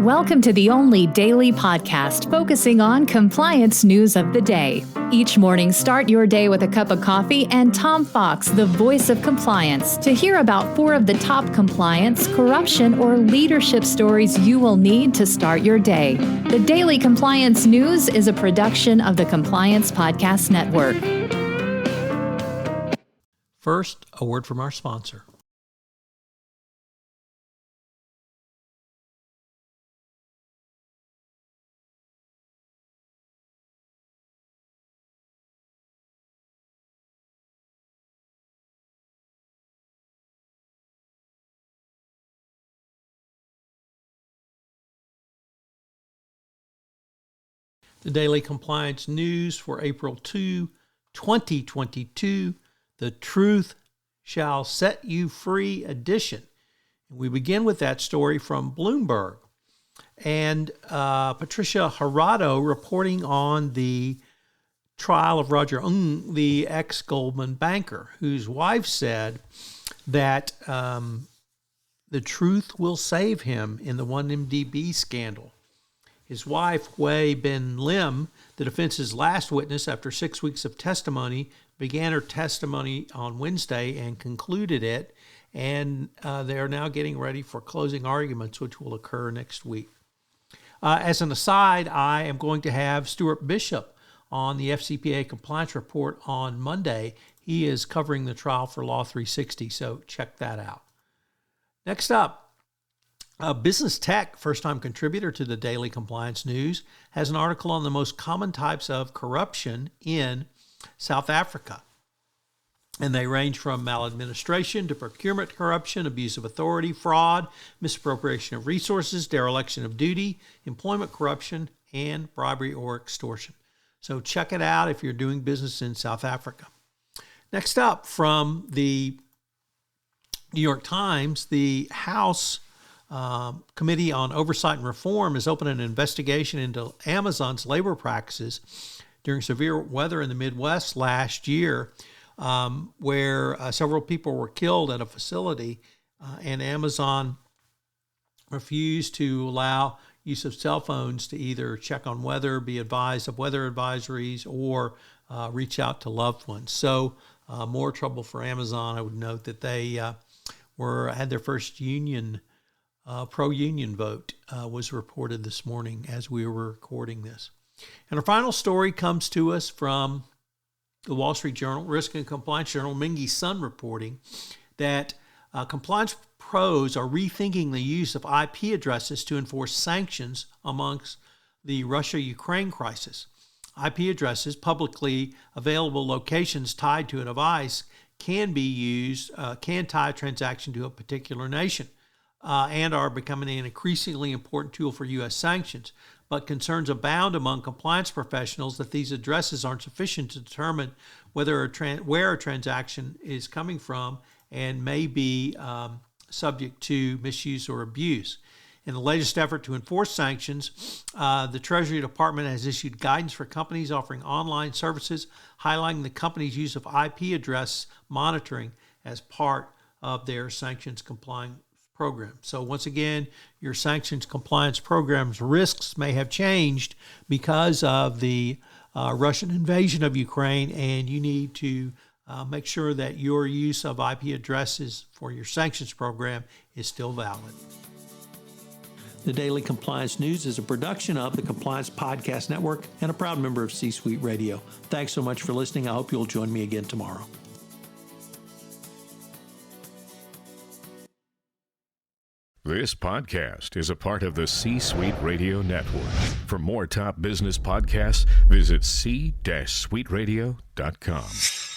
Welcome to the only daily podcast focusing on compliance news of the day. Each morning, start your day with a cup of coffee and Tom Fox, the voice of compliance, to hear about 4 of the top compliance, corruption, or leadership stories you will need to start your day. The Daily Compliance News is a production of the Compliance Podcast Network. First, a word from our sponsor. The Daily Compliance News for April 2, 2022, The Truth Shall Set You Free edition. And we begin with that story from Bloomberg. And Patricia Harado reporting on the trial of Roger Ng, the ex-Goldman banker, whose wife said that the truth will save him in the 1MDB scandal. His wife, Wei Bin Lim, the defense's last witness after 6 weeks of testimony, began her testimony on Wednesday and concluded it, and they are now getting ready for closing arguments, which will occur next week. As an aside, I am going to have Stuart Bishop on the FCPA Compliance Report on Monday. He is covering the trial for Law 360, so check that out. Next up, Business Tech, first-time contributor to the Daily Compliance News, has an article on the most common types of corruption in South Africa. And they range from maladministration to procurement corruption, abuse of authority, fraud, misappropriation of resources, dereliction of duty, employment corruption, and bribery or extortion. So check it out if you're doing business in South Africa. Next up, from the New York Times, the House Committee on Oversight and Reform has opened an investigation into Amazon's labor practices during severe weather in the Midwest last year, where several people were killed at a facility, and Amazon refused to allow use of cell phones to either check on weather, be advised of weather advisories, or reach out to loved ones. So more trouble for Amazon. I would note that they had their first pro-union vote was reported this morning as we were recording this. And our final story comes to us from the Wall Street Journal, Risk and Compliance Journal, Mingy Sun reporting that compliance pros are rethinking the use of IP addresses to enforce sanctions amongst the Russia-Ukraine crisis. IP addresses, publicly available locations tied to a device, can tie a transaction to a particular nation. And are becoming an increasingly important tool for U.S. sanctions. But concerns abound among compliance professionals that these addresses aren't sufficient to determine where a transaction is coming from and may be subject to misuse or abuse. In the latest effort to enforce sanctions, the Treasury Department has issued guidance for companies offering online services, highlighting the company's use of IP address monitoring as part of their sanctions compliance program. So once again, your sanctions compliance program's risks may have changed because of the Russian invasion of Ukraine, and you need to make sure that your use of IP addresses for your sanctions program is still valid. The Daily Compliance News is a production of the Compliance Podcast Network and a proud member of C-Suite Radio. Thanks so much for listening. I hope you'll join me again tomorrow. This podcast is a part of the C-Suite Radio Network. For more top business podcasts, visit c-suiteradio.com.